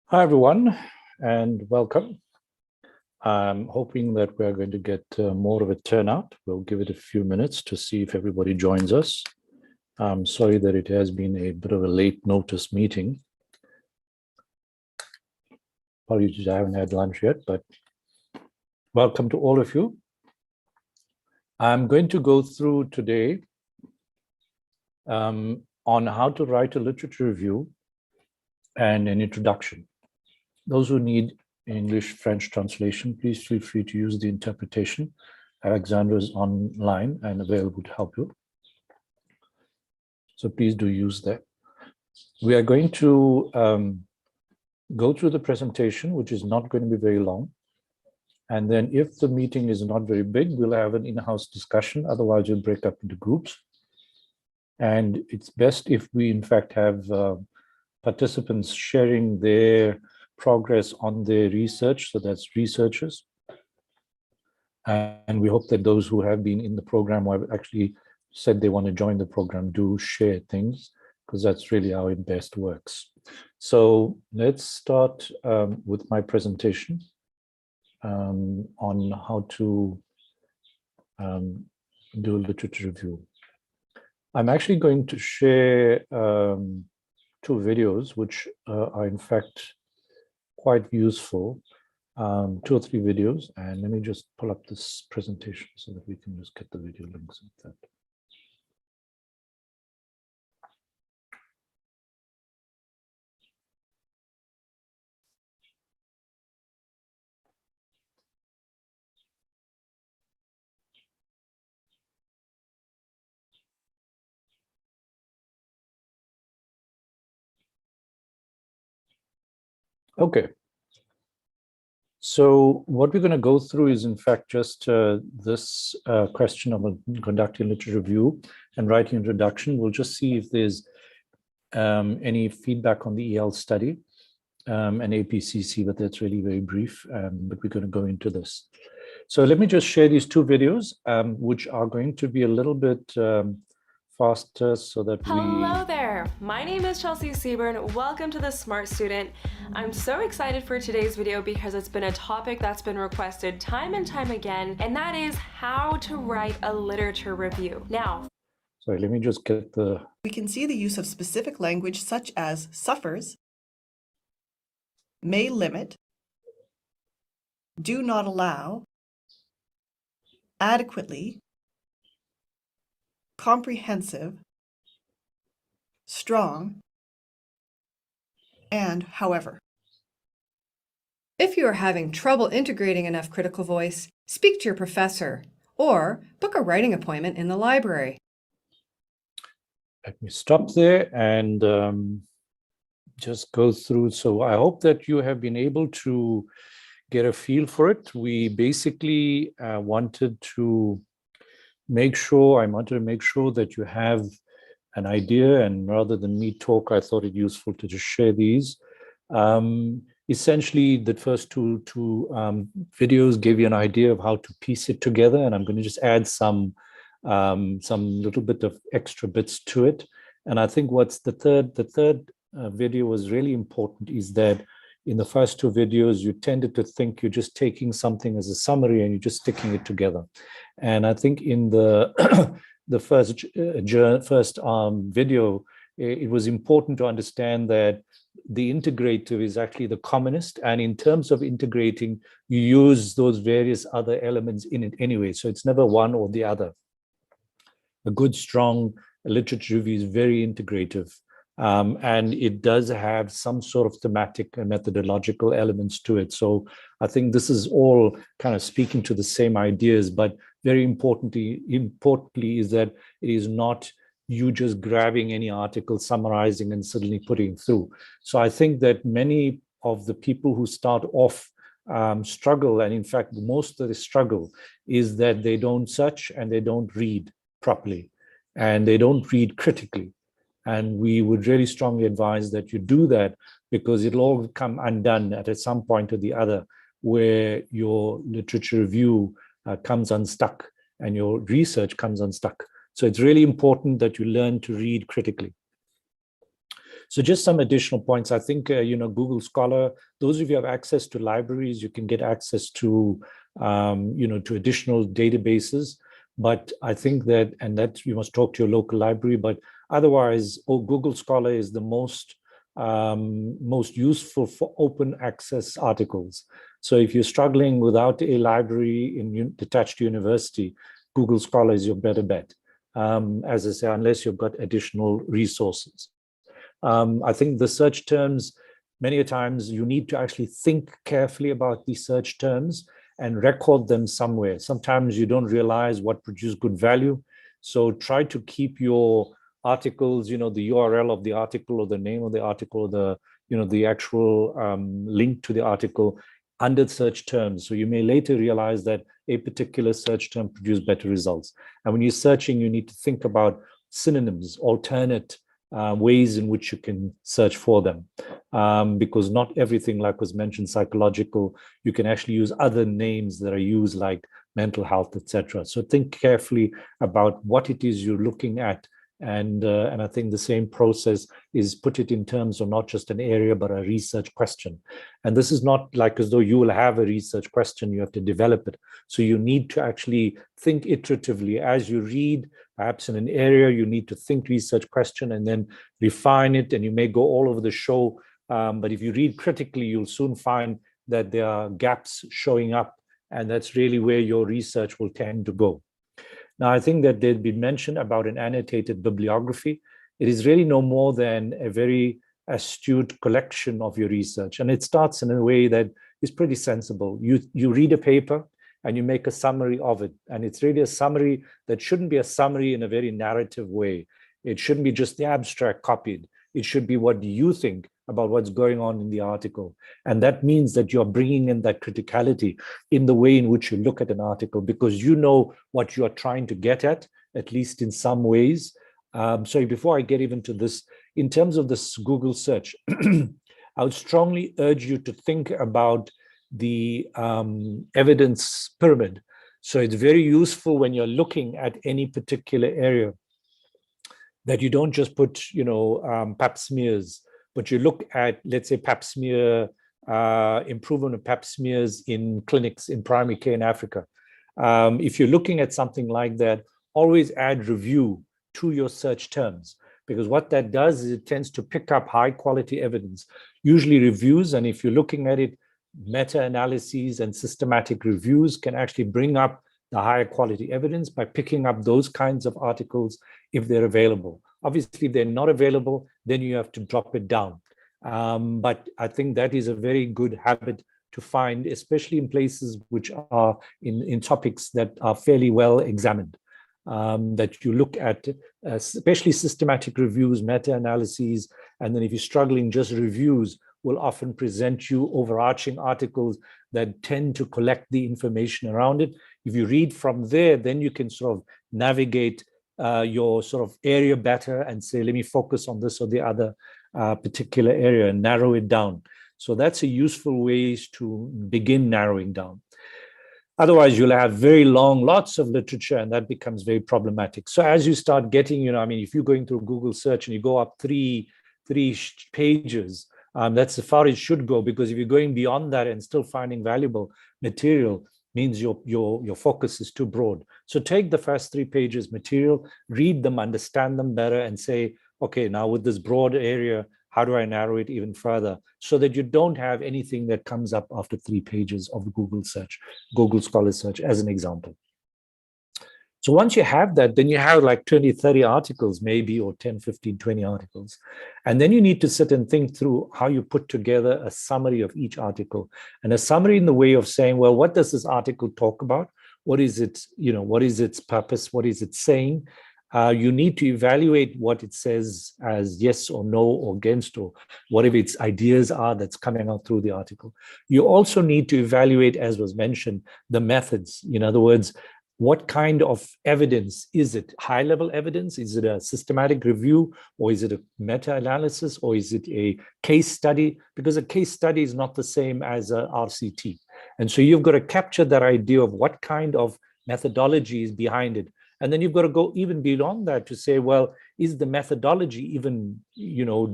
Hi, everyone, and welcome. I'm hoping that we're going to get more of a turnout. We'll give it a few minutes to see if everybody joins us. I'm sorry that it has been a bit of a late notice meeting. Apologies, I haven't had lunch yet, but welcome to all of you. I'm going to go through today on how to write a literature review and an introduction. Those who need English-French translation, please feel free to use the interpretation. Alexandra is online and available to help you. So please do use that. We are going to go through the presentation, which is not going to be very long. And then if the meeting is not very big, we'll have an in-house discussion. Otherwise, we'll break up into groups. And it's best if we, in fact, have participants sharing their progress on their research. So that's researchers. And we hope that those who have been in the program or have actually said they want to join the program do share things, because that's really how it best works. So let's start with my presentation on how to do a literature review. I'm actually going to share two videos, which are in fact quite useful, 2 or 3 videos. And let me just pull up this presentation so that we can just get the video links with that. Okay. So what we're going to go through is, in fact, just this question of conducting a literature review and writing introduction. We'll just see if there's any feedback on the EL study and APCC, but that's really very brief, but we're going to go into this. So let me just share these 2 videos, which are going to be a little bit faster so that Hello there, my name is Chelsea Seaburn. Welcome to the Smart Student. I'm so excited for today's video because it's been a topic that's been requested time and time again, and that is how to write a literature review. Now, sorry, let me just get the... We can see the use of specific language such as suffers, may limit, do not allow, adequately, comprehensive, strong, and however. If you are having trouble integrating enough critical voice, speak to your professor or book a writing appointment in the library. Let me stop there and just go through. So I hope that you have been able to get a feel for it. We basically wanted to make sure that you have an idea, and rather than me talk, I thought it useful to just share these. Essentially, the first two videos gave you an idea of how to piece it together, and I'm going to just add some little bit of extra bits to it. And I think what's the third video was really important is that in the first 2 videos, you tended to think you're just taking something as a summary and you're just sticking it together. And I think in the the first video, it was important to understand that the integrative is actually the commonest. And in terms of integrating, you use those various other elements in it anyway. So it's never one or the other. A good, strong literature review is very integrative. And it does have some sort of thematic and methodological elements to it. So I think this is all kind of speaking to the same ideas, but very importantly is that it is not you just grabbing any article, summarizing and suddenly putting through. So I think that many of the people who start off struggle, and in fact, most of the struggle is that they don't search and they don't read properly and they don't read critically. And we would really strongly advise that you do that, because it'll all come undone at some point or the other, where your literature review comes unstuck and your research comes unstuck. So it's really important that you learn to read critically. So just some additional points. I think, Google Scholar, those of you who have access to libraries, you can get access to, to additional databases. But I think that you must talk to your local library, but otherwise, Google Scholar is the most useful for open access articles. So if you're struggling without a library attached to university, Google Scholar is your better bet. As I say, unless you've got additional resources. I think the search terms, many times you need to actually think carefully about these search terms and record them somewhere. Sometimes you don't realize what produced good value. So try to keep your articles, the URL of the article or the name of the article, or the actual link to the article under search terms. So you may later realize that a particular search term produced better results. And when you're searching, you need to think about synonyms, alternate ways in which you can search for them. Because not everything, like was mentioned, psychological, you can actually use other names that are used like mental health, etc. So think carefully about what it is you're looking at. And I think the same process is put it in terms of not just an area, but a research question. And this is not like as though you will have a research question, you have to develop it. So you need to actually think iteratively as you read, perhaps in an area, you need to think research question and then refine it. And you may go all over the show. But if you read critically, you'll soon find that there are gaps showing up. And that's really where your research will tend to go. Now, I think that there'd been mentioned about an annotated bibliography. It is really no more than a very astute collection of your research. And it starts in a way that is pretty sensible. You read a paper and you make a summary of it. And it's really a summary that shouldn't be a summary in a very narrative way. It shouldn't be just the abstract copied. It should be what you think about what's going on in the article. And that means that you're bringing in that criticality in the way in which you look at an article, because you know what you are trying to get at least in some ways. So before I get even to this, in terms of this Google search, I would strongly urge you to think about the evidence pyramid. So it's very useful when you're looking at any particular area that you don't just put, pap smears, but you look at, let's say, pap smear, improvement of pap smears in clinics in primary care in Africa. If you're looking at something like that, always add review to your search terms, because what that does is it tends to pick up high quality evidence, usually reviews. And if you're looking at it, meta-analyses and systematic reviews can actually bring up the higher quality evidence by picking up those kinds of articles if they're available. Obviously, if they're not available, then you have to drop it down. But I think that is a very good habit to find, especially in places which are in topics that are fairly well examined. That you look at, especially systematic reviews, meta-analyses, and then if you're struggling, just reviews will often present you overarching articles that tend to collect the information around it. If you read from there, then you can sort of navigate your sort of area better and say, let me focus on this or the other particular area and narrow it down. So that's a useful way to begin narrowing down. Otherwise, you'll have very long, lots of literature, and that becomes very problematic. So as you start getting, if you're going through Google search and you go up three pages, that's as far as it should go, because if you're going beyond that and still finding valuable material, means your focus is too broad. So take the first 3 pages material, read them, understand them better, and say, okay, now with this broad area, how do I narrow it even further, so that you don't have anything that comes up after 3 pages of Google search, Google Scholar search, as an example. So once you have that, then you have like 20, 30 articles maybe, or 10, 15, 20 articles. And then you need to sit and think through how you put together a summary of each article. And a summary in the way of saying, well, what does this article talk about? What is it, what is its purpose? What is it saying? You need to evaluate what it says as yes or no or against, or whatever its ideas are that's coming out through the article. You also need to evaluate, as was mentioned, the methods. In other words, what kind of evidence is it? High-level evidence? Is it a systematic review, or is it a meta-analysis, or is it a case study? Because a case study is not the same as a RCT. And so you've got to capture that idea of what kind of methodology is behind it. And then you've got to go even beyond that to say, well, is the methodology even,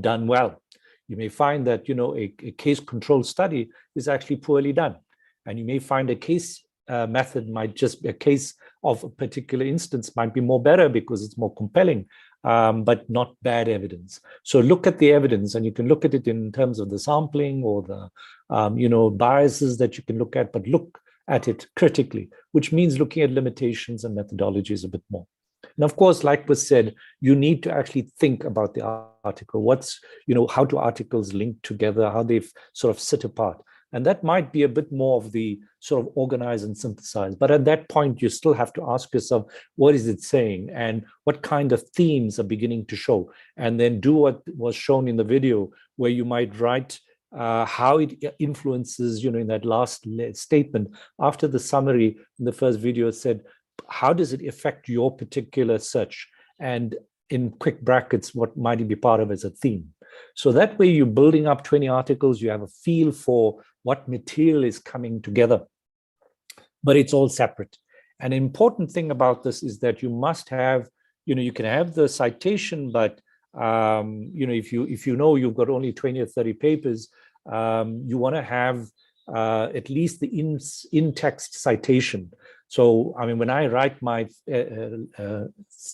done well? You may find that, a case control study is actually poorly done. And you may find a case method might just be a case of a particular instance might be more better because it's more compelling, but not bad evidence. So look at the evidence, and you can look at it in terms of the sampling or the, biases that you can look at, but look at it critically, which means looking at limitations and methodologies a bit more. And of course, like was said, you need to actually think about the article. How do articles link together, how they sort of sit apart. And that might be a bit more of the sort of organize and synthesize. But at that point, you still have to ask yourself, what is it saying? And what kind of themes are beginning to show? And then do what was shown in the video, where you might write how it influences, in that last statement. After the summary in the first video, it said, how does it affect your particular search? And in quick brackets, what might it be part of as a theme? So that way you're building up 20 articles, you have a feel for what material is coming together, but it's all separate. An important thing about this is that you must have, you can have the citation, but if you know you've got only 20 or 30 papers, you want to have at least the in-text citation. So, when I write my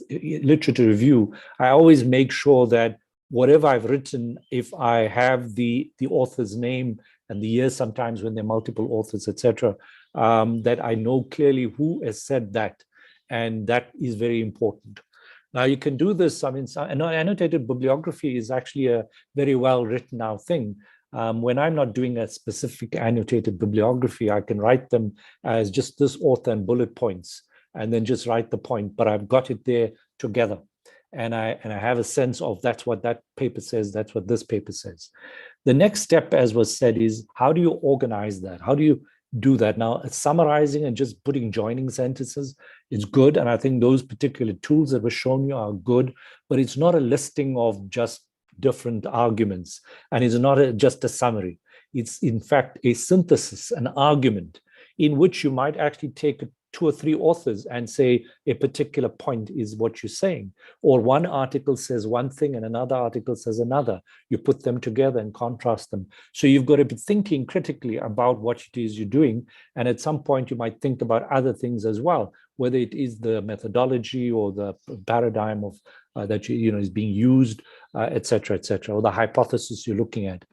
literature review, I always make sure that whatever I've written, if I have the author's name and the year, sometimes when there are multiple authors, etc., that I know clearly who has said that. And that is very important. Now, you can do this. Annotated bibliography is actually a very well written out thing. When I'm not doing a specific annotated bibliography, I can write them as just this author and bullet points, and then just write the point, but I've got it there together. And I have a sense of that's what that paper says, that's what this paper says. The next step, as was said, is how do you organize that? How do you do that? Now, summarizing and just putting joining sentences is good. And I think those particular tools that were shown you are good, but it's not a listing of just different arguments, and it's not just a summary. It's in fact a synthesis, an argument, in which you might actually take 2 or 3 authors and say a particular point is what you're saying, or one article says one thing and another article says another. You put them together and contrast them. So you've got to be thinking critically about what it is you're doing, and at some point you might think about other things as well, whether it is the methodology or the paradigm of that is being used, etc., or the hypothesis you're looking at.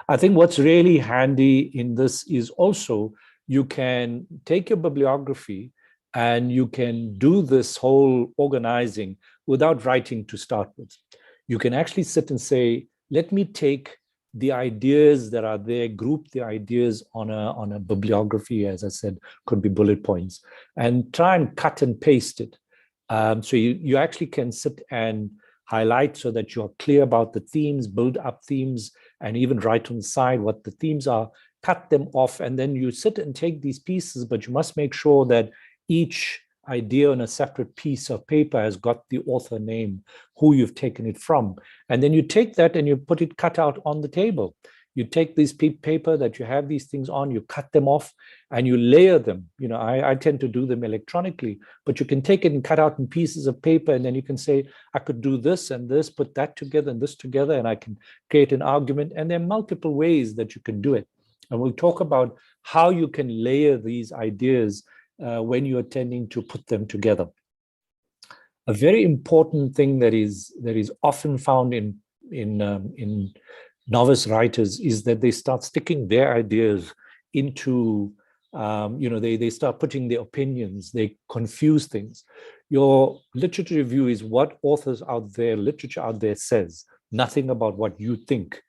I think what's really handy in this is also you can take your bibliography and you can do this whole organizing without writing to start with. You can actually sit and say, let me take the ideas that are there, group the ideas on a bibliography, as I said, could be bullet points, and try and cut and paste it. So you actually can sit and highlight so that you're clear about the themes, build up themes, and even write on the side what the themes are, cut them off, and then you sit and take these pieces, but you must make sure that each idea on a separate piece of paper has got the author name, who you've taken it from. And then you take that and you put it cut out on the table. You take this paper that you have these things on, you cut them off and you layer them. I tend to do them electronically, but you can take it and cut out in pieces of paper, and then you can say, I could do this and this, put that together and this together, and I can create an argument. And there are multiple ways that you can do it. And we'll talk about how you can layer these ideas when you're tending to put them together. A very important thing that is often found in novice writers is that they start sticking their ideas into, they start putting their opinions, they confuse things. Your literature review is what authors out there, literature out there says, nothing about what you think.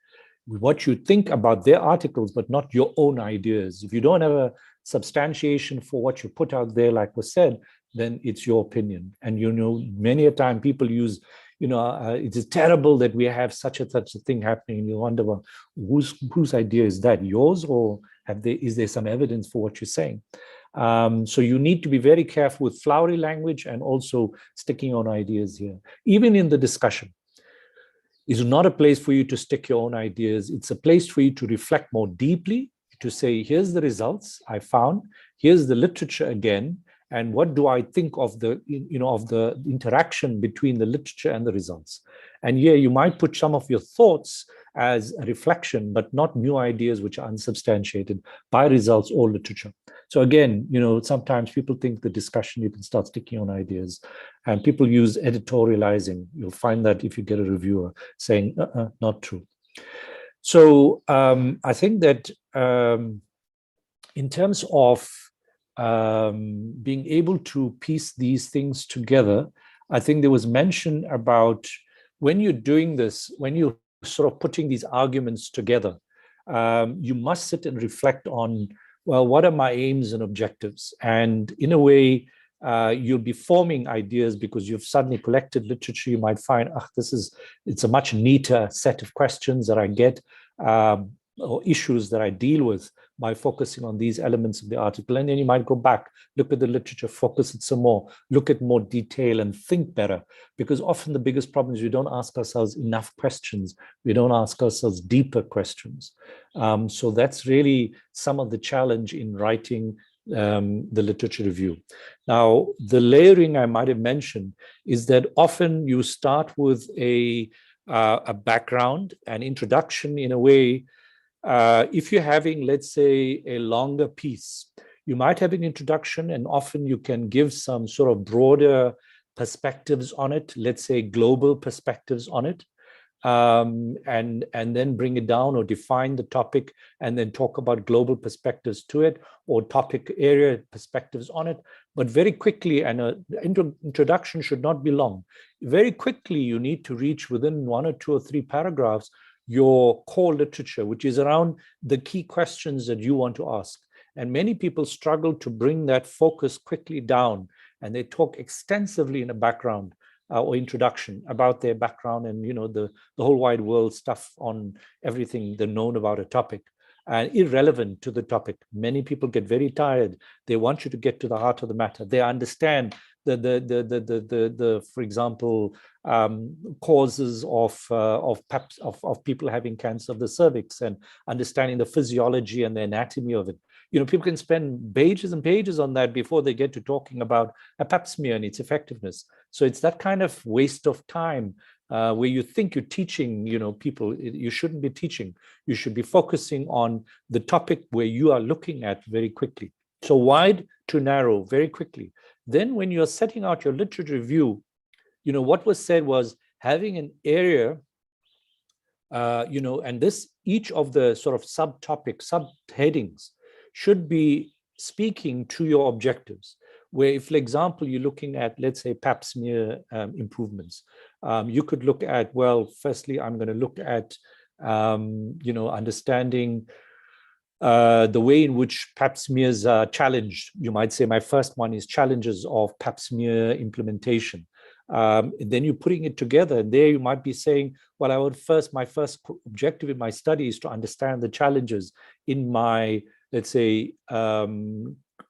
What you think about their articles, but not your own ideas. If you don't have a substantiation for what you put out there, like was said, then it's your opinion. And many a time people use, it is terrible that we have such a thing happening. And you wonder, well, whose idea is that? Yours, or is there some evidence for what you're saying? So you need to be very careful with flowery language and also sticking on ideas here, even in the discussion. It's not a place for you to stick your own ideas. It's a place for you to reflect more deeply, to say, here's the results I found, here's the literature again, and what do I think of the, of the interaction between the literature and the results. And yeah, you might put some of your thoughts as a reflection, but not new ideas which are unsubstantiated by results or literature. So again, sometimes people think the discussion, you can start sticking on ideas, and people use editorializing. You'll find that if you get a reviewer saying, not true. So I think that in terms of being able to piece these things together, I think there was mention about when you're doing this, when you're sort of putting these arguments together, you must sit and reflect on, well, what are my aims and objectives? And in a way, you'll be forming ideas because you've suddenly collected literature. You might find, it's a much neater set of questions that I get, or issues that I deal with by focusing on these elements of the article. And then you might go back, look at the literature, focus it some more, look at more detail and think better. Because often the biggest problem is we don't ask ourselves enough questions. We don't ask ourselves deeper questions. So that's really some of the challenge in writing the literature review. Now, the layering I might have mentioned is that often you start with a background, an introduction in a way. If you're having, let's say, a longer piece, you might have an introduction, and often you can give some sort of broader perspectives on it, let's say global perspectives on it, and then bring it down or define the topic and then talk about global perspectives to it or topic area perspectives on it. But very quickly, and an introduction should not be long, very quickly you need to reach within 1 or 2 or 3 paragraphs your core literature, which is around the key questions that you want to ask. And many people struggle to bring that focus quickly down, and they talk extensively in a background or introduction about their background and the whole wide world stuff on everything they're known about a topic, and irrelevant to the topic. Many people get very tired. They want you to get to the heart of the matter. They understand the for example, causes of people having cancer of the cervix, and understanding the physiology and the anatomy of it. People can spend pages and pages on that before they get to talking about a pap smear and its effectiveness. So it's that kind of waste of time where you think you're teaching, people. You shouldn't be teaching. You should be focusing on the topic where you are looking at very quickly. So wide to narrow very quickly. Then when you're setting out your literature review, what was said was having an area, and each of the sort of subtopics, subheadings should be speaking to your objectives. Where if, for example, you're looking at, let's say, pap smear improvements, you could look at, well, firstly, I'm going to look at, understanding the way in which pap smears are challenged. You might say my first one is challenges of pap smear implementation. Then you're putting it together, and there you might be saying, well, my first objective in my study is to understand the challenges in my, let's say,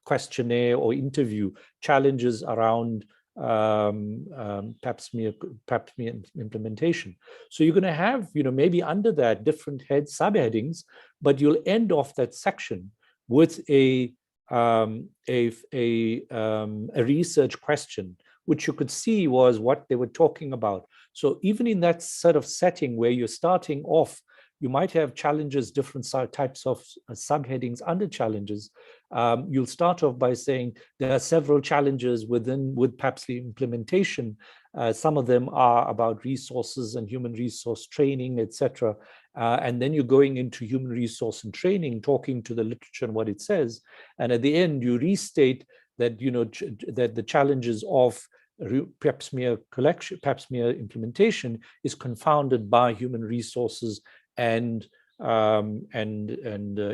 questionnaire or interview, challenges around pap smear implementation. So you're going to have, maybe under that different subheadings, but you'll end off that section with a research question, which you could see was what they were talking about. So even in that sort of setting where you're starting off, you might have challenges, different types of subheadings under challenges. You'll start off by saying there are several challenges with pap smear implementation. Some of them are about resources and human resource training, etc. And then you're going into human resource and training, talking to the literature and what it says. And at the end, you restate that that the challenges of pap smear implementation is confounded by human resources and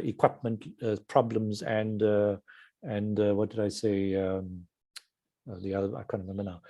equipment problems and what did I say? The other, I can't remember now.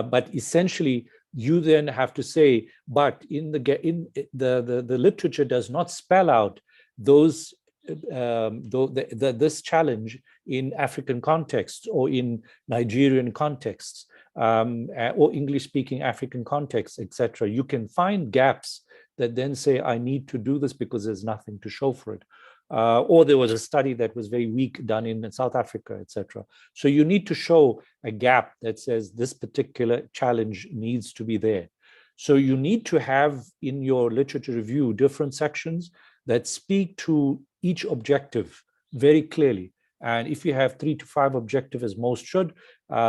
But essentially, you then have to say, but the literature does not spell out those this challenge in African contexts or in Nigerian contexts or English-speaking African contexts, etc. You can find gaps that then say, I need to do this because there's nothing to show for it. or there was a study that was very weak done in South Africa, etc. So you need to show a gap that says this particular challenge needs to be there. So you need to have in your literature review different sections that speak to each objective very clearly. And if you have 3 to 5 objectives, as most should,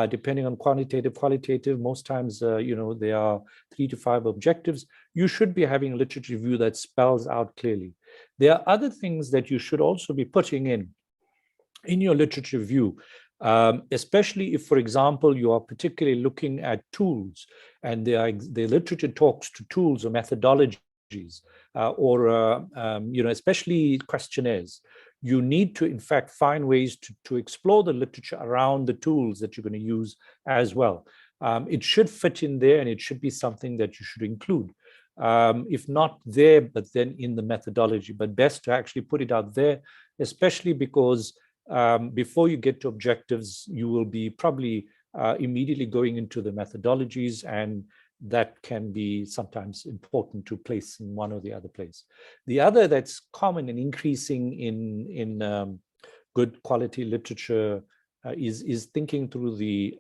depending on quantitative, qualitative, most times, there are 3 to 5 objectives, you should be having a literature review that spells out clearly. There are other things that you should also be putting in your literature review, especially if, for example, you are particularly looking at tools and the literature talks to tools or methodologies, especially questionnaires. You need to, in fact, find ways to explore the literature around the tools that you're going to use as well. It should fit in there, and it should be something that you should include. If not there, but then in the methodology, but best to actually put it out there, especially because before you get to objectives, you will be probably immediately going into the methodologies, and that can be sometimes important to place in one or the other place. The other that's common and increasing in good quality literature is thinking through the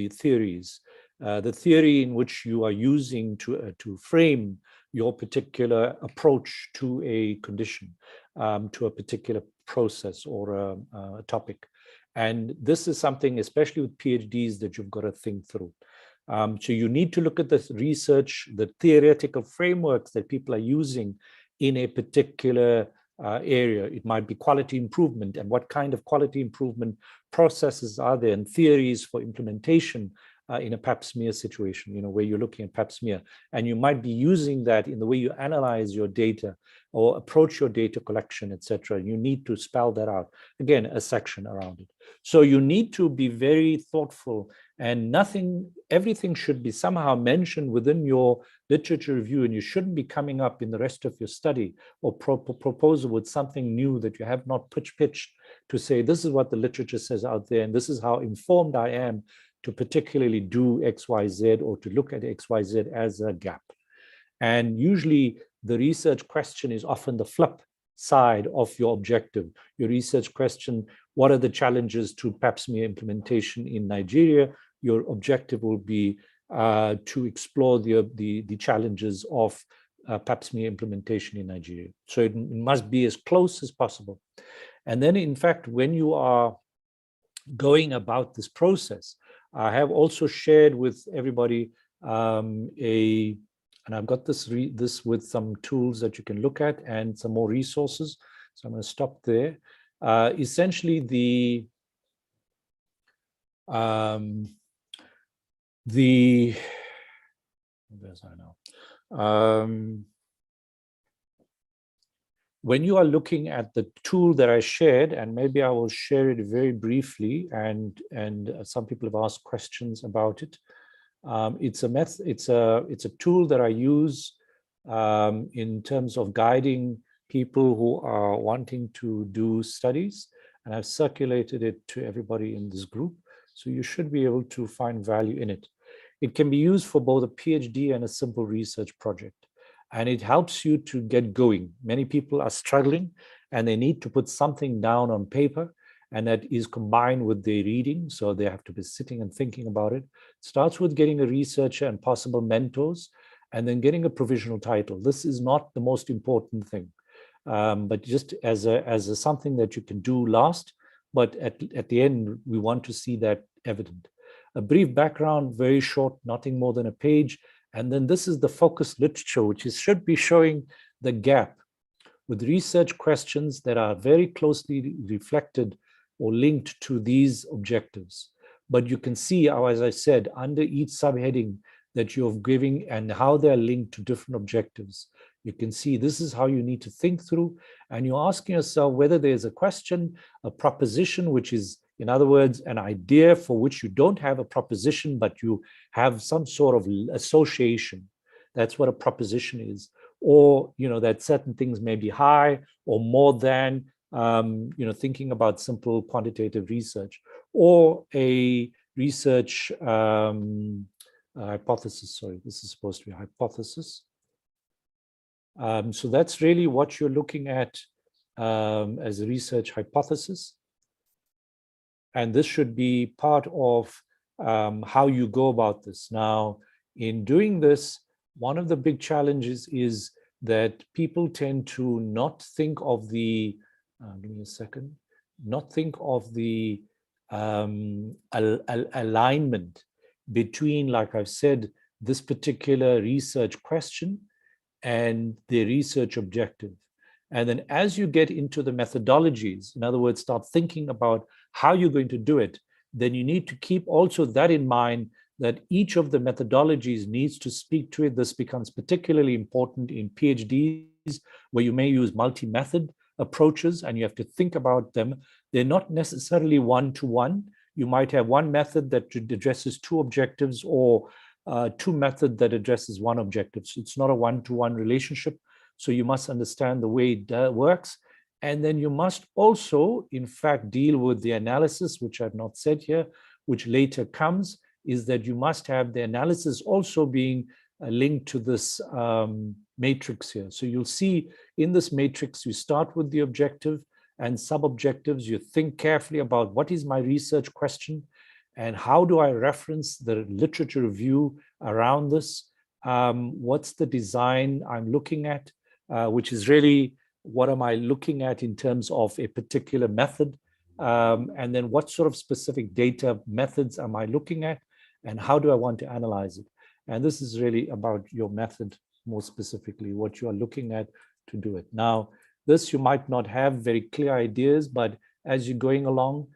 theories, the theory in which you are using to frame your particular approach to a condition, to a particular process or a topic. And this is something, especially with PhDs, that you've got to think through. So you need to look at the research, the theoretical frameworks that people are using in a particular area. It might be quality improvement, and what kind of quality improvement processes are there, and theories for implementation in a pap smear situation, where you're looking at pap smear, and you might be using that in the way you analyze your data or approach your data collection, etc. You need to spell that out. Again, a section around it. So you need to be very thoughtful, and everything should be somehow mentioned within your literature review, and you shouldn't be coming up in the rest of your study or proposal with something new that you have not pitched to say, this is what the literature says out there, and this is how informed I am to particularly do X, Y, Z, or to look at X, Y, Z as a gap. And usually the research question is often the flip side of your objective. Your research question, what are the challenges to pap smear implementation in Nigeria? Your objective will be to explore the challenges of pap smear implementation in Nigeria. So it must be as close as possible. And then, in fact, when you are going about this process, I have also shared with everybody and I've got this with some tools that you can look at and some more resources. So I'm going to stop there. Essentially, where's I now? When you are looking at the tool that I shared, and maybe I will share it very briefly, and some people have asked questions about it. It's a tool that I use in terms of guiding people who are wanting to do studies, and I've circulated it to everybody in this group. So you should be able to find value in it. It can be used for both a PhD and a simple research project. And it helps you to get going. Many people are struggling and they need to put something down on paper, and that is combined with their reading. So they have to be sitting and thinking about it. It starts with getting a researcher and possible mentors, and then getting a provisional title. This is not the most important thing, but just as something that you can do last. But at the end, we want to see that evident. A brief background, very short, nothing more than a page. And then this is the focus literature, which should be showing the gap with research questions that are very closely reflected or linked to these objectives. But you can see how, as I said, under each subheading that you're giving and how they're linked to different objectives, you can see this is how you need to think through. And you're asking yourself whether there's a question, a proposition, which is, in other words, an idea for which you don't have a proposition, but you have some sort of association. That's what a proposition is. Or, that certain things may be high or more than, thinking about simple quantitative research, or a research hypothesis. Sorry, this is supposed to be a hypothesis. So that's really what you're looking at as a research hypothesis. And this should be part of how you go about this. Now, in doing this, one of the big challenges is that people tend to not think of the, give me a second, not think of the alignment between, like I've said, this particular research question and the research objective. And then as you get into the methodologies, in other words, start thinking about how you're going to do it, then you need to keep also that in mind, that each of the methodologies needs to speak to it. This becomes particularly important in PhDs, where you may use multi-method approaches and you have to think about them. They're not necessarily one-to-one. You might have one method that addresses two objectives, or two method that addresses one objective. So it's not a one-to-one relationship. So you must understand the way it works. And then you must also, in fact, deal with the analysis, which I've not said here, which later comes, is that you must have the analysis also being linked to this matrix here. So you'll see in this matrix, you start with the objective and sub-objectives. You think carefully about what is my research question and how do I reference the literature review around this? What's the design I'm looking at, which is really what am I looking at in terms of a particular method? And then what sort of specific data methods am I looking at? And how do I want to analyze it? And this is really about your method, more specifically, what you are looking at to do it. Now, this you might not have very clear ideas, but as you're going along,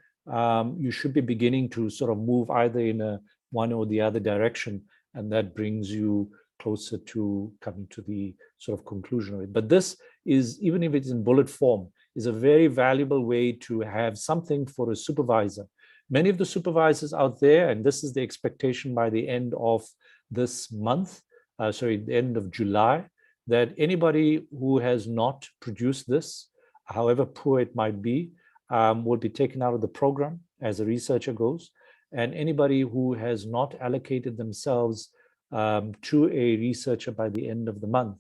you should be beginning to sort of move either in a one or the other direction, and that brings you closer to coming to the sort of conclusion of it. But this is, even if it's in bullet form, is a very valuable way to have something for a supervisor. Many of the supervisors out there, and this is the expectation by the end of this month, the end of July, that anybody who has not produced this, however poor it might be, will be taken out of the program as a researcher goes. And anybody who has not allocated themselves to a researcher by the end of the month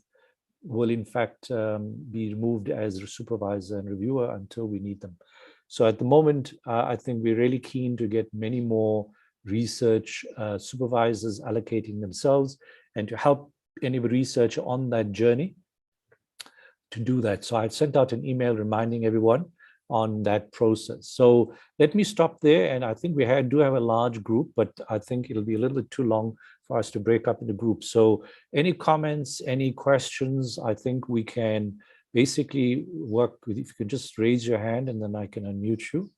will in fact be removed as a supervisor and reviewer until we need them. So at the moment, I think we're really keen to get many more research supervisors allocating themselves and to help any researcher on that journey to do that. So I've sent out an email reminding everyone on that process. So let me stop there. And I think we do have a large group, but I think it'll be a little bit too long for us to break up into groups. So any comments, any questions, I think we can basically work with, if you can just raise your hand and then I can unmute you.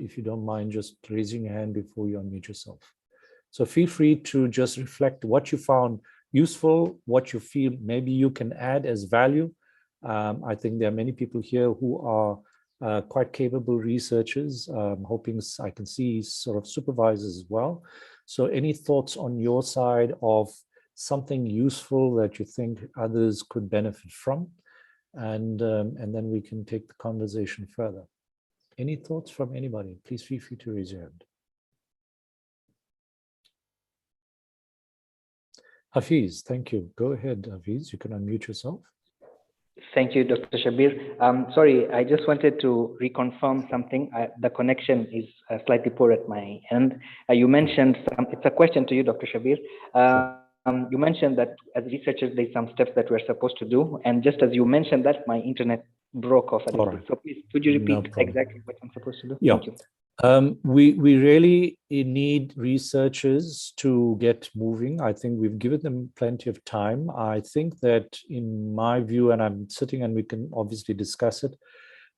If you don't mind just raising your hand before you unmute yourself. So feel free to just reflect what you found useful, what you feel maybe you can add as value. I think there are many people here who are quite capable researchers. Hoping I can see sort of supervisors as well. So any thoughts on your side of something useful that you think others could benefit from? And then we can take the conversation further. Any thoughts from anybody? Please feel free to raise your hand. Hafiz, thank you. Go ahead, Hafiz. You can unmute yourself. Thank you, Dr. Shabir. Sorry, I just wanted to reconfirm something. The connection is slightly poor at my end. You mentioned, it's a question to you, Dr. Shabir. Sure. You mentioned that as researchers, there's some steps that we're supposed to do. And just as you mentioned that, my internet broke off a little bit. So please, could you repeat exactly what I'm supposed to do? Yeah. Thank you. We really need researchers to get moving. I think we've given them plenty of time. I think that in my view, and I'm sitting and we can obviously discuss it,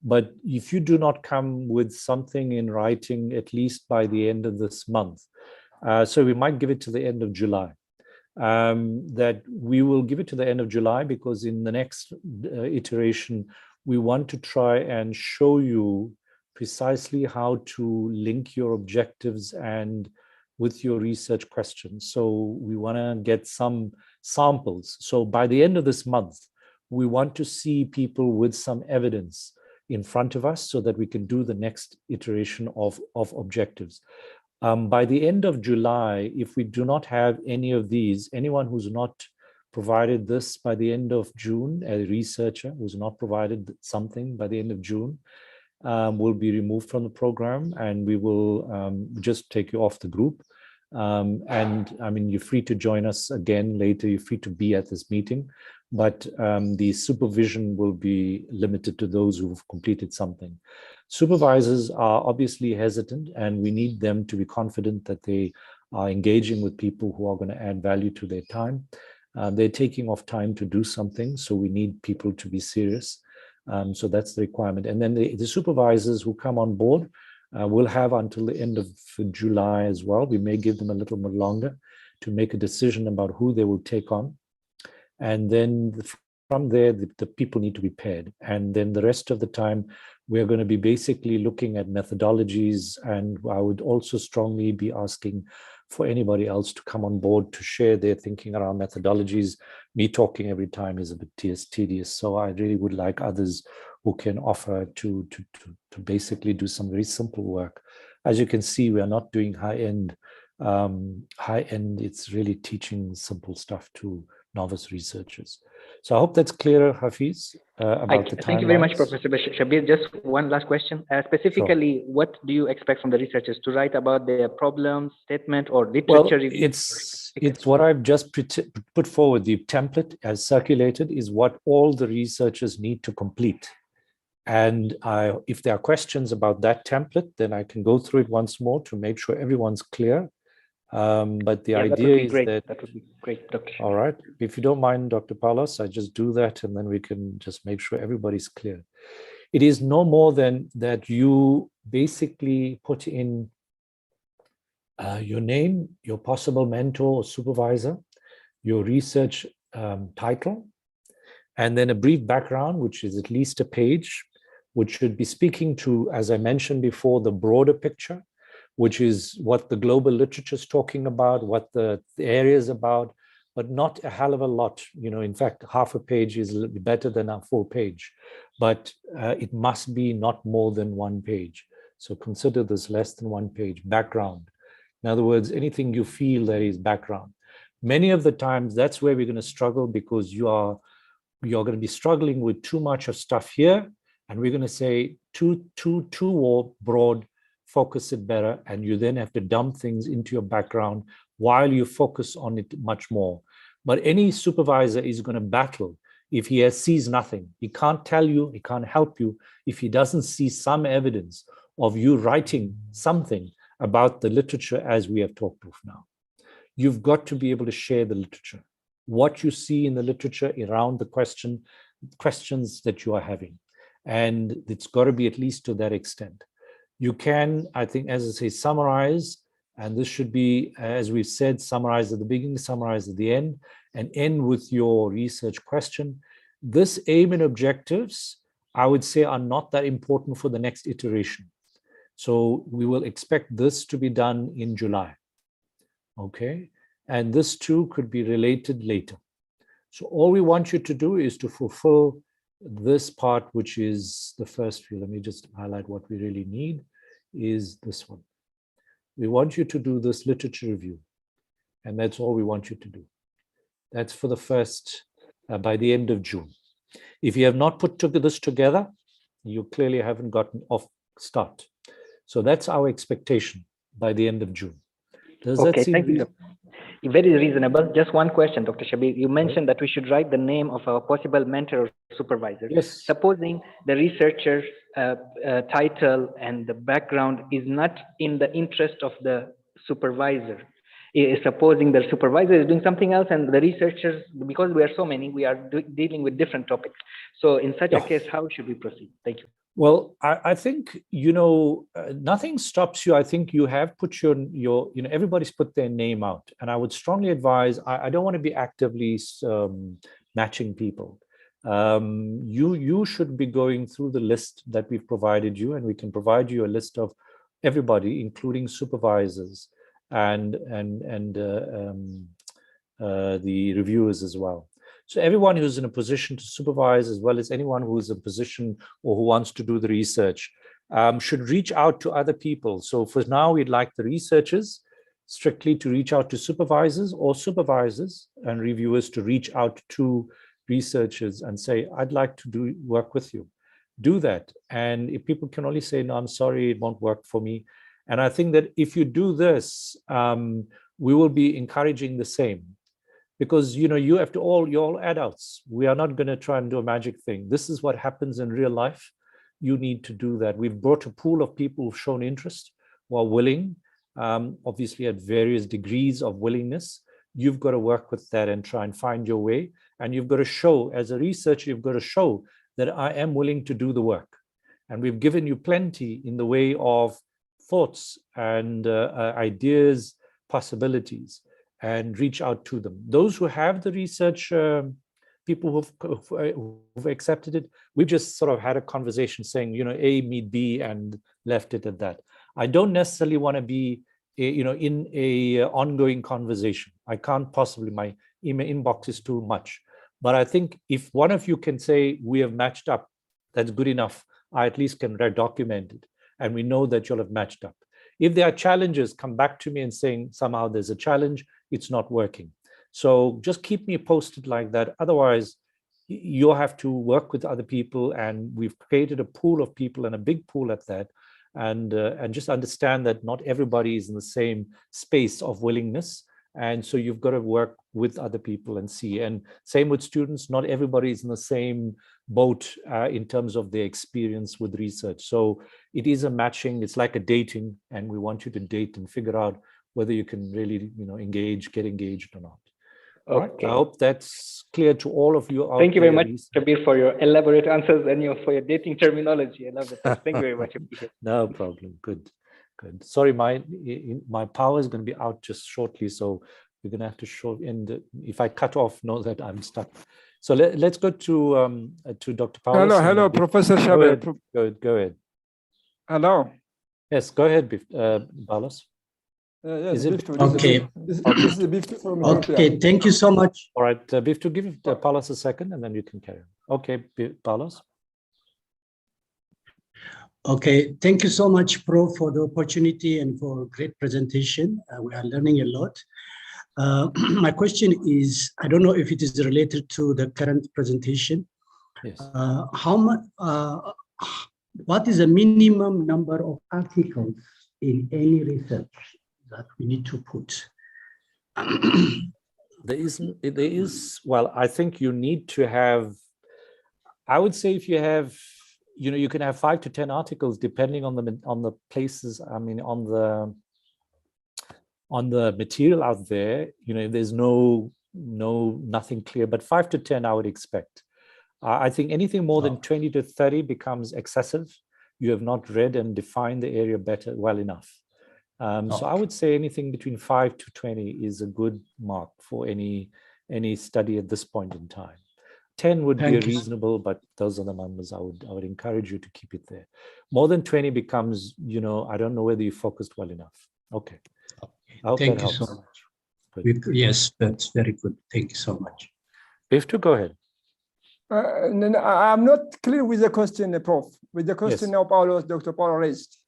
but if you do not come with something in writing, at least by the end of this month, so we might give it to the end of July. That we will give it to the end of July because in the next iteration, we want to try and show you precisely how to link your objectives and with your research questions. So we want to get some samples. So by the end of this month, we want to see people with some evidence in front of us so that we can do the next iteration of objectives. By the end of July, if we do not have any of these, anyone who's not provided this by the end of June. A researcher who's not provided something by the end of June will be removed from the program, and we will just take you off the group. And I mean, you're free to join us again later. You're free to be at this meeting, but the supervision will be limited to those who've completed something. Supervisors are obviously hesitant, and we need them to be confident that they are engaging with people who are going to add value to their time. They're taking off time to do something, so we need people to be serious. So that's the requirement. And then the supervisors who come on board will have until the end of July as well. We may give them a little more longer to make a decision about who they will take on. And then from there, the people need to be paired. And then the rest of the time, we're going to be basically looking at methodologies. And I would also strongly be asking for anybody else to come on board to share their thinking around methodologies. Me talking every time is a bit tedious. So I really would like others who can offer to basically do some very simple work. As you can see, we are not doing high-end. It's really teaching simple stuff to novice researchers. So I hope that's clearer, Hafiz, about the timelines. Thank you very much, Professor Shabir. Just one last question. Specifically, sure. What do you expect from the researchers to write about their problems, statement, or literature review? It's what I've just put forward. The template as circulated is what all the researchers need to complete. And if there are questions about that template, then I can go through it once more to make sure everyone's clear. But the idea is that would be great, Dr. All right. If you don't mind, Dr. Paulus, I just do that, and then we can just make sure everybody's clear. It is no more than that you basically put in your name, your possible mentor or supervisor, your research title, and then a brief background, which is at least a page, which should be speaking to, as I mentioned before, the broader picture, which is what the global literature is talking about, what the area is about, but not a hell of a lot. You know, in fact, half a page is a little bit better than a full page, but it must be not more than one page. So consider this less than one page. Background. In other words, anything you feel there is background. Many of the times, that's where we're going to struggle, because you're going to be struggling with too much of stuff here, and we're going to say too broad. Focus it better, and you then have to dump things into your background while you focus on it much more. But any supervisor is going to battle if he sees nothing. He can't tell you, he can't help you if he doesn't see some evidence of you writing something about the literature as we have talked of now. You've got to be able to share the literature, what you see in the literature around the questions that you are having. And it's got to be at least to that extent. You can, I think, as I say, summarize, and this should be, as we've said, summarize at the beginning, summarize at the end, and end with your research question. This aim and objectives, I would say, are not that important for the next iteration. So we will expect this to be done in July, okay? And this too could be related later. So all we want you to do is to fulfill this part, which is the first few. Let me just highlight what we really need is this one. We want you to do this literature review, and that's all we want you to do. That's for the first, by the end of June. If you have not put this together, you clearly haven't gotten off start. So that's our expectation by the end of June. Does that seem thank you. Very reasonable. Just one question, Dr. Shabir. You mentioned that we should write the name of a possible mentor or supervisor. Yes. Supposing the researcher's title and the background is not in the interest of the supervisor. Supposing the supervisor is doing something else and the researchers, because we are so many, we are dealing with different topics. So in such a case, how should we proceed? Thank you. Well, I think, nothing stops you. I think you have put your everybody's put their name out. And I would strongly advise, I don't want to be actively matching people. You should be going through the list that we've provided you, and we can provide you a list of everybody, including supervisors and the reviewers as well. So everyone who's in a position to supervise, as well as anyone who is in a position or who wants to do the research, should reach out to other people. So for now, we'd like the researchers. strictly to reach out to supervisors, or supervisors and reviewers to reach out to researchers and say, I'd like to do work with you. Do that. And if people can only say, no, I'm sorry, it won't work for me. And I think that if you do this, we will be encouraging the same. Because you have to you're all adults. We are not going to try and do a magic thing. This is what happens in real life. You need to do that. We've brought a pool of people who've shown interest, who are willing, obviously at various degrees of willingness. You've got to work with that and try and find your way. And you've got to show, as a researcher, you've got to show that I am willing to do the work. And we've given you plenty in the way of thoughts and ideas, possibilities, and reach out to them. Those who have the research, people who've accepted it, we've just sort of had a conversation saying, A meet B and left it at that. I don't necessarily want to be, in a ongoing conversation. I can't possibly, my email inbox is too much. But I think if one of you can say, we have matched up, that's good enough. I at least can document it. And we know that you'll have matched up. If there are challenges, come back to me and saying somehow there's a challenge, it's not working. So just keep me posted like that. Otherwise, you'll have to work with other people. And we've created a pool of people, and a big pool at that. And just understand that not everybody is in the same space of willingness. And so you've got to work with other people and see. And same with students, not everybody is in the same boat in terms of their experience with research. So it is a matching, it's like a dating, and we want you to date and figure out whether you can really, get engaged or not. All right. I hope that's clear to all of you. Thank you very much, Kabir, for your elaborate answers and for your dating terminology. I love it. Thank you very much. No problem. Good. Sorry, my power is going to be out just shortly, so we're going to have to show. And if I cut off, know that I'm stuck. So let's go to Dr. Paulus. Hello, Professor Shaber. Go ahead. Hello. Yes, go ahead, Paulus. Yes, okay. This is Biftu from Okay, thank you so much. All right, Biftu, give Paulus a second, and then you can carry on. Okay, Paulus. Okay, thank you so much, Prof, for the opportunity and for great presentation. We are learning a lot. My question is, I don't know if it is related to the current presentation. Yes. How much? What is the minimum number of articles in any research that we need to put? There is. Well, I think you need to have. I would say if you have. You can have 5 to 10 articles depending on the places. I mean, on the material out there. There's nothing clear, but 5 to 10 I would expect. I think anything more than 20 to 30 becomes excessive. You have not read and defined the area well enough. So I would say anything between 5 to 20 is a good mark for any study at this point in time. 10 would be reasonable, but those are the numbers I would encourage you to keep it there. More than 20 becomes, I don't know whether you focused well enough. Okay. Thank you so much. Yes, that's very good. Thank you so much. Biftu, go ahead. No, I'm not clear with the question, Prof. With the question now, Dr. Paulo raised.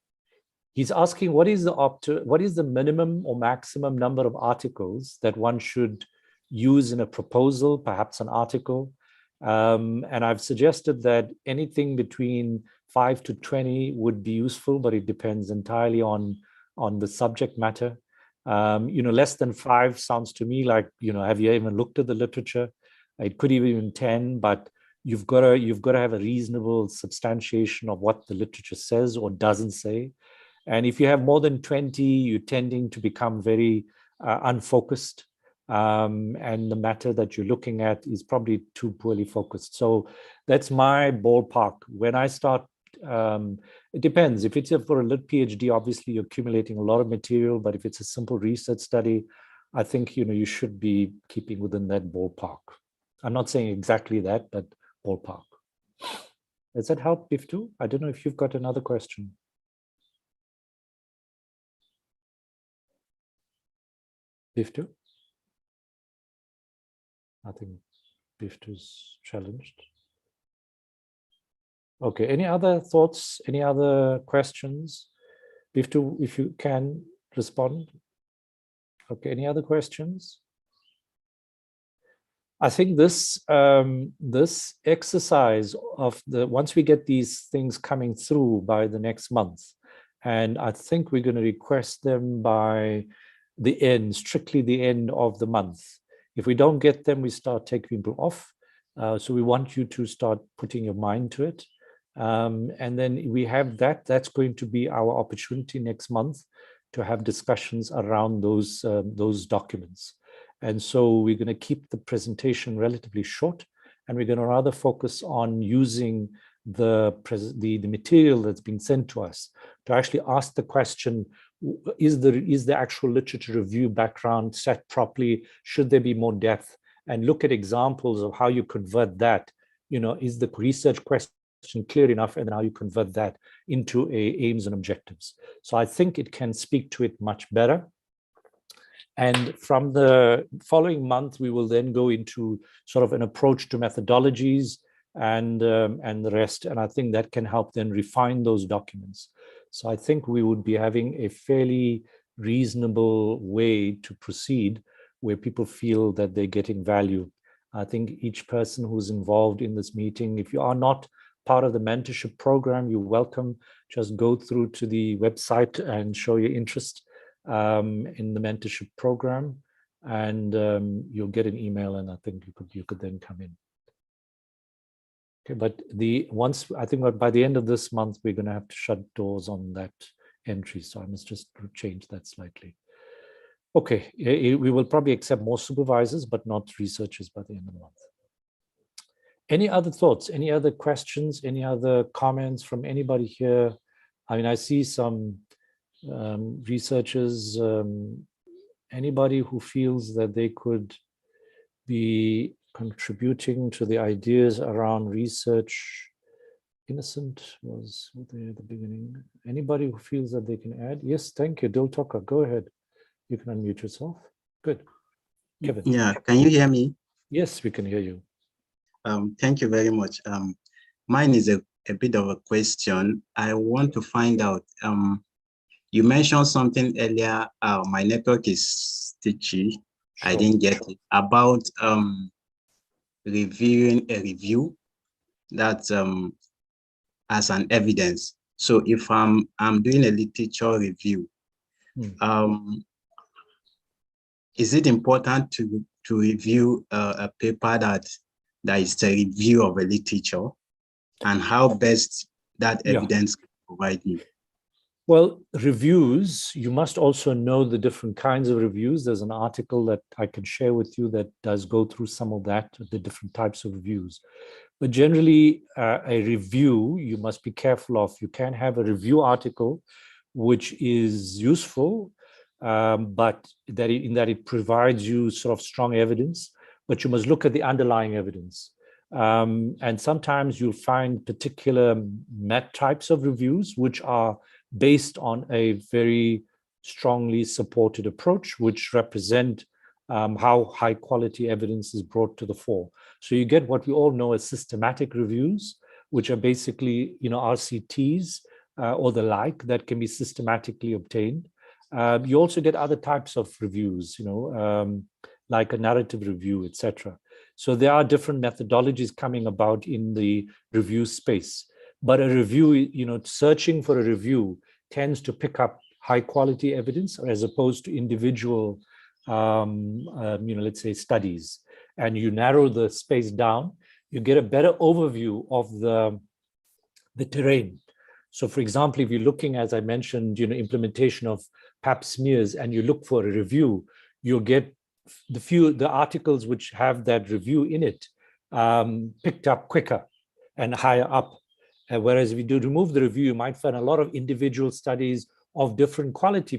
He's asking what is the minimum or maximum number of articles that one should use in a proposal, perhaps an article. And I've suggested that anything between 5 to 20 would be useful, but it depends entirely on the subject matter. Less than 5 sounds to me like, have you even looked at the literature? It could even be 10, but you've got to have a reasonable substantiation of what the literature says or doesn't say. And if you have more than 20, you're tending to become very unfocused. And the matter that you're looking at is probably too poorly focused. So that's my ballpark. When I start, it depends. If it's for a lit PhD, obviously you're accumulating a lot of material, but if it's a simple research study, I think, you should be keeping within that ballpark. I'm not saying exactly that, but ballpark. Does that help, Biftu? I don't know if you've got another question. Biftu? I think Biftu's challenged. Okay, any other thoughts, any other questions? Biftu, if you can respond. Okay, any other questions? I think this this exercise of once we get these things coming through by the next month, and I think we're going to request them by the end, strictly the end of the month. If we don't get them, we start taking people off. So we want you to start putting your mind to it. And then we have that. That's going to be our opportunity next month to have discussions around those documents. And so we're going to keep the presentation relatively short, and we're going to rather focus on using the material that's been sent to us to actually ask the question, is the actual literature review background set properly? Should there be more depth? And look at examples of how you convert that. You know, is the research question clear enough, and then how you convert that into aims and objectives. So I think it can speak to it much better. And from the following month, we will then go into sort of an approach to methodologies and the rest. And I think that can help then refine those documents. So I think we would be having a fairly reasonable way to proceed where people feel that they're getting value. I think each person who's involved in this meeting, if you are not part of the mentorship program, you're welcome. Just go through to the website and show your interest in the mentorship program, and you'll get an email, and I think you could then come in. Okay, but I think by the end of this month, we're going to have to shut doors on that entry, so I must just change that slightly. Okay, we will probably accept more supervisors, but not researchers by the end of the month. Any other thoughts? Any other questions? Any other comments from anybody here? I mean, I see some researchers, anybody who feels that they could be contributing to the ideas around research. Innocent was there at the beginning. Anybody who feels that they can add? Yes, thank you. Dil Toka, go ahead. You can unmute yourself. Good. Kevin. Yeah, can you hear me? Yes, we can hear you. Thank you very much. Mine is a bit of a question. I want to find out, you mentioned something earlier, my network is stitchy. Sure. I didn't get it, about reviewing a review that as an evidence. So if I'm doing a literature review, is it important to review a paper that is a review of a literature, and how best that evidence can provide me? Well, reviews, you must also know the different kinds of reviews. There's an article that I can share with you that does go through some of that, the different types of reviews. But generally, a review, you must be careful of. You can have a review article, which is useful, but in that it provides you sort of strong evidence, but you must look at the underlying evidence. And sometimes you'll find particular types of reviews, which are based on a very strongly supported approach, which represent how high quality evidence is brought to the fore. So you get what we all know as systematic reviews, which are basically, RCTs or the like that can be systematically obtained. You also get other types of reviews, like a narrative review, etc. So there are different methodologies coming about in the review space. But a review, searching for a review tends to pick up high quality evidence as opposed to individual, let's say studies. And you narrow the space down, you get a better overview of the terrain. So for example, if you're looking, as I mentioned, implementation of Pap smears, and you look for a review, you'll get the articles which have that review in it picked up quicker and higher up. Whereas if you do remove the review, you might find a lot of individual studies of different quality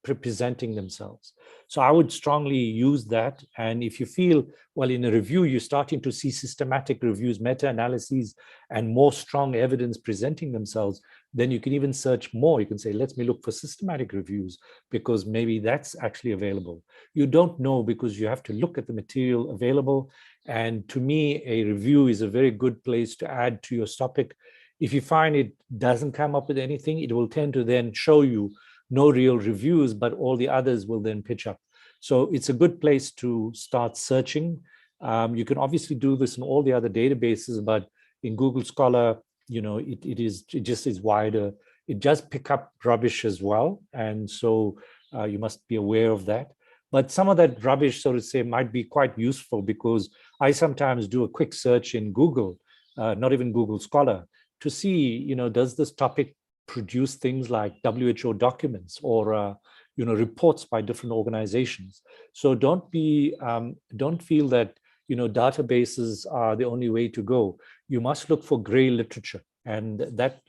presenting themselves. So I would strongly use that. And if you feel, well, in a review, you're starting to see systematic reviews, meta-analyses, and more strong evidence presenting themselves, then you can even search more. You can say, let me look for systematic reviews, because maybe that's actually available. You don't know, because you have to look at the material available. And to me, a review is a very good place to add to your topic. If you find it doesn't come up with anything, it will tend to then show you no real reviews, but all the others will then pitch up. So it's a good place to start searching. You can obviously do this in all the other databases, but in Google Scholar, it just is wider. It does pick up rubbish as well. And so you must be aware of that. But some of that rubbish, so to say, might be quite useful, because I sometimes do a quick search in Google, not even Google Scholar, to see, does this topic produce things like WHO documents or, reports by different organizations. So don't feel that, databases are the only way to go. You must look for gray literature. And that,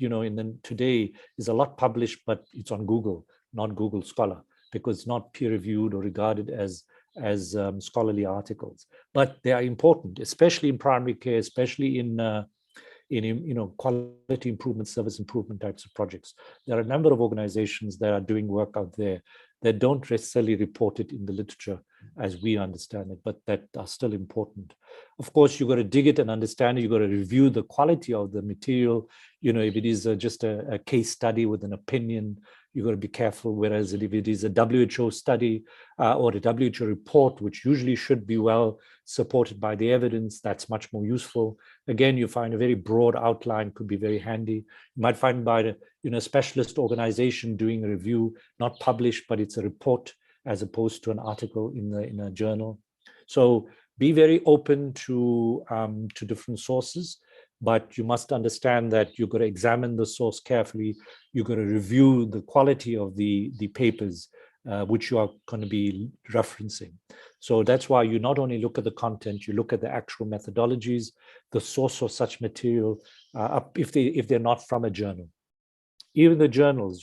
today is a lot published, but it's on Google, not Google Scholar, because it's not peer-reviewed or regarded as scholarly articles. But they are important, especially in primary care, especially in quality improvement, service improvement types of projects. There are a number of organizations that are doing work out there that don't necessarily report it in the literature as we understand it, but that are still important. Of course, you've got to dig it and understand it. You've got to review the quality of the material. If it is just a case study with an opinion, you've got to be careful. Whereas if it is a WHO study or a WHO report, which usually should be well supported by the evidence, that's much more useful. Again, you find a very broad outline could be very handy. You might find by a specialist organization doing a review, not published, but it's a report as opposed to an article in a journal. So be very open to different sources, but you must understand that you've got to examine the source carefully. You've got to review the quality of the papers which you are going to be referencing. So that's why you not only look at the content, you look at the actual methodologies, the source of such material, if they're not from a journal. Even the journals,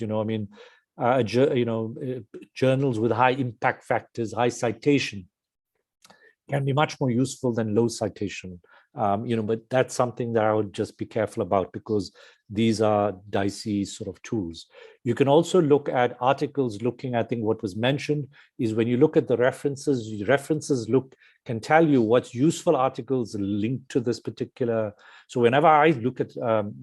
journals with high impact factors, high citation, can be much more useful than low citation. But that's something that I would just be careful about, because these are dicey sort of tools. You can also look at articles I think what was mentioned is when you look at the references can tell you what's useful articles linked to this particular. So whenever I look at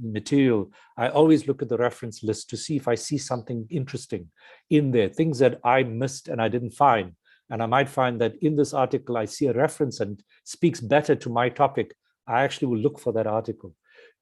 material, I always look at the reference list to see if I see something interesting in there, things that I missed and I didn't find. And I might find that in this article, I see a reference and speaks better to my topic. I actually will look for that article.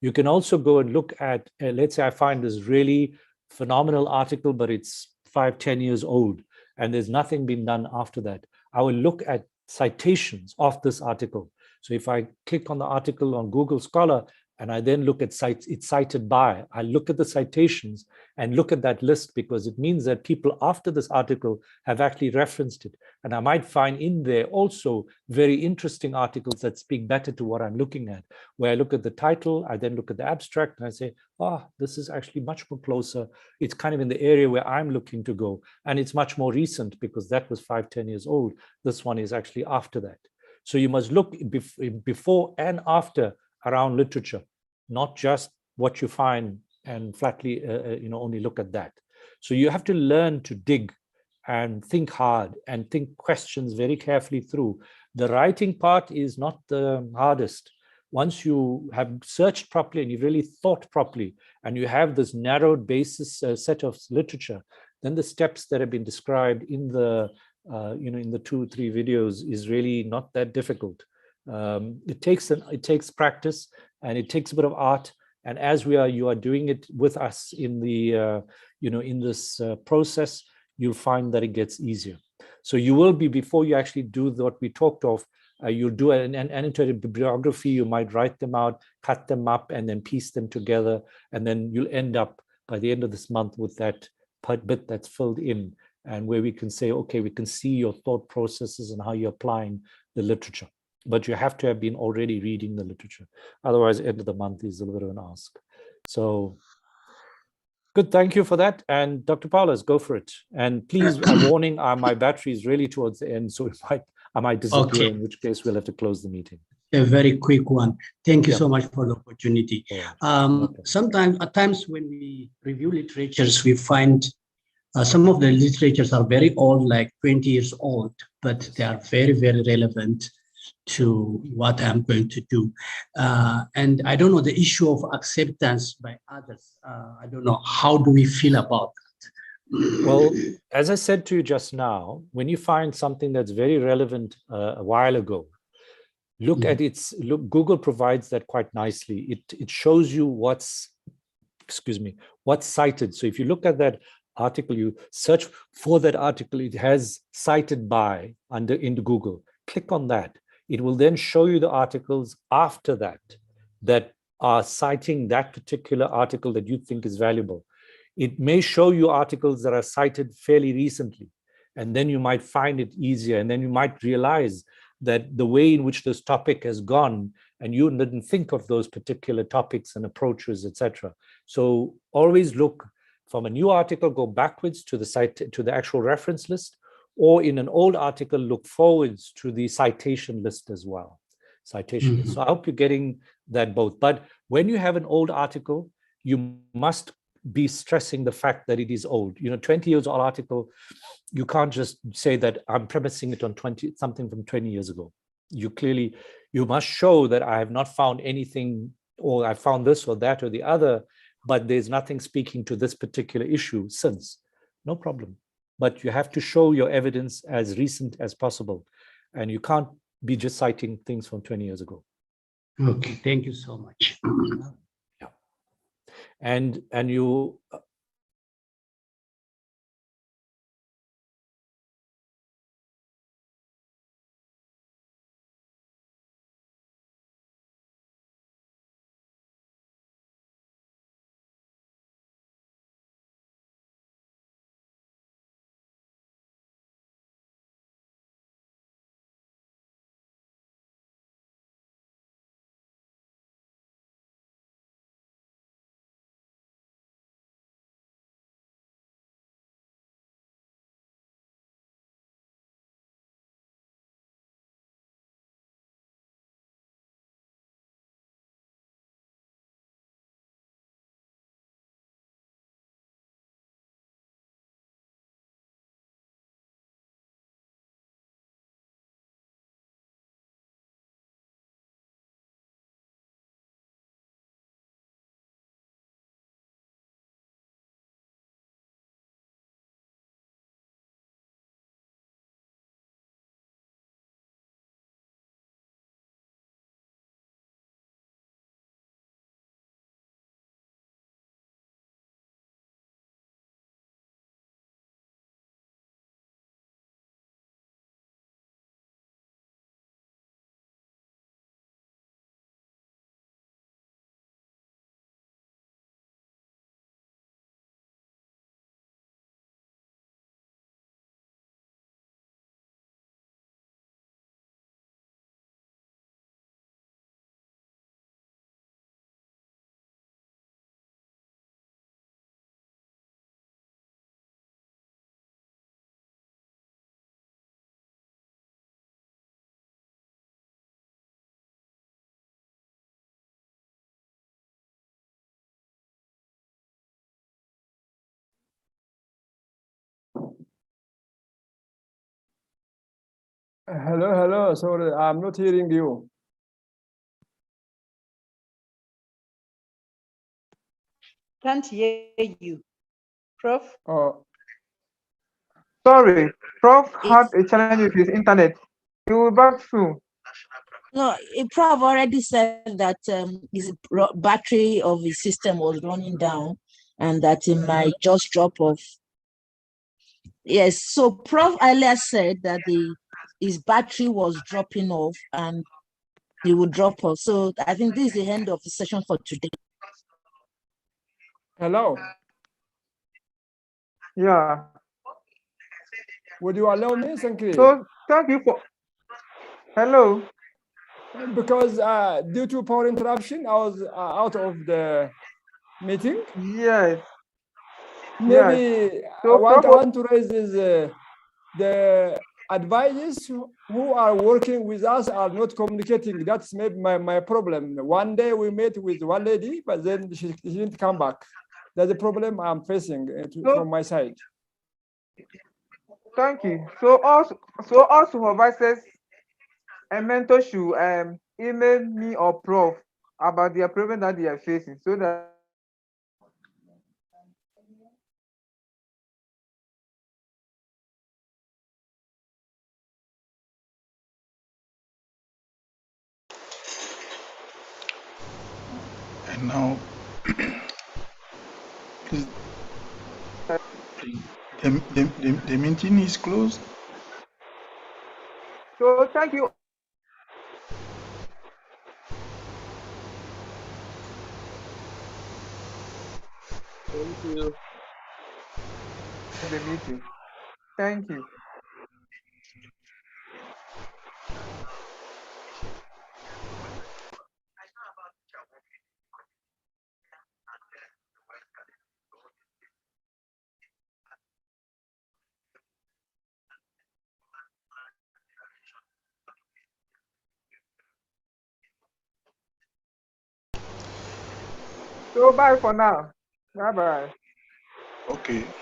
You can also go and look at, let's say I find this really phenomenal article, but it's 5-10 years old, and there's nothing been done after that. I will look at citations of this article. So if I click on the article on Google Scholar, and I then look at sites it's cited by, I look at the citations and look at that list, because it means that people after this article have actually referenced it. And I might find in there also very interesting articles that speak better to what I'm looking at, where I look at the title, I then look at the abstract, and I say, this is actually much more closer. It's kind of in the area where I'm looking to go. And it's much more recent, because that was 5-10 years old. This one is actually after that. So you must look before and after around literature, not just what you find and flatly only look at that. So you have to learn to dig and think hard and think questions very carefully through. The writing part is not the hardest. Once you have searched properly and you've really thought properly, and you have this narrowed basis set of literature, then the steps that have been described in the in the 2-3 videos is really not that difficult. It takes practice, and it takes a bit of art. And as you are doing it with us in the in this process, you'll find that it gets easier. So you will be, before you actually do what we talked of, you'll do an annotated bibliography. You might write them out, cut them up, and then piece them together, and then you'll end up by the end of this month with that bit that's filled in, and where we can say, okay, we can see your thought processes and how you're applying the literature. But you have to have been already reading the literature. Otherwise, end of the month is a little bit of an ask. So good, thank you for that. And Dr. Paulus, go for it. And please, a warning, my battery is really towards the end, so I might disappear, in which case we'll have to close the meeting. A very quick one. Thank you so much for the opportunity. Sometimes, at times when we review literatures, we find some of the literatures are very old, like 20 years old, but they are very, very relevant to what I'm going to do. And I don't know the issue of acceptance by others. I don't know, how do we feel about Well, as I said to you just now, when you find something that's very relevant a while ago, look at its, look, Google provides that quite nicely. It shows you what's, excuse me, what's cited. So if you look at that article, you search for that article, it has cited by under into Google. Click on that. It will then show you the articles after that that are citing that particular article that you think is valuable. It may show you articles that are cited fairly recently, and then you might find it easier, and then you might realize that the way in which this topic has gone, and you didn't think of those particular topics and approaches, etc. So always look from a new article, go backwards to the site, to the actual reference list, or in an old article, look forwards to the citation list as well. Citation list. So I hope you're getting that both. But when you have an old article, you must be stressing the fact that it is old. 20 years old article, you can't just say that I'm premising it on something from 20 years ago. You must show that I have not found anything, or I found this or that or the other, but there's nothing speaking to this particular issue since. No problem. But you have to show your evidence as recent as possible. And you can't be just citing things from 20 years ago. Okay, thank you so much. Yeah. And you Hello. Sorry, I'm not hearing you. Can't hear you, Prof. Oh, Sorry, Prof had a challenge with his internet. He will be back soon. No, Prof already said that his battery of his system was running down and that it might just drop off. Yes, so Prof earlier said that his battery was dropping off and he would drop off. So I think this is the end of the session for today. hello. Yeah. Would you allow me, Sankri? So thank you for. Hello. Because due to power interruption, I was out of the meeting. Yes. Maybe So what I Prof, want to raise is the advisors who are working with us are not communicating. That's maybe my problem. One day we met with one lady, but then she didn't come back. That's the problem I'm facing from my side. thank you. So all supervisors and mentors should email me or Prof about the problem that they are facing, so that And now, please, the meeting is closed. So thank you. Thank you. The meeting. Thank you. So bye for now. Bye bye. Okay.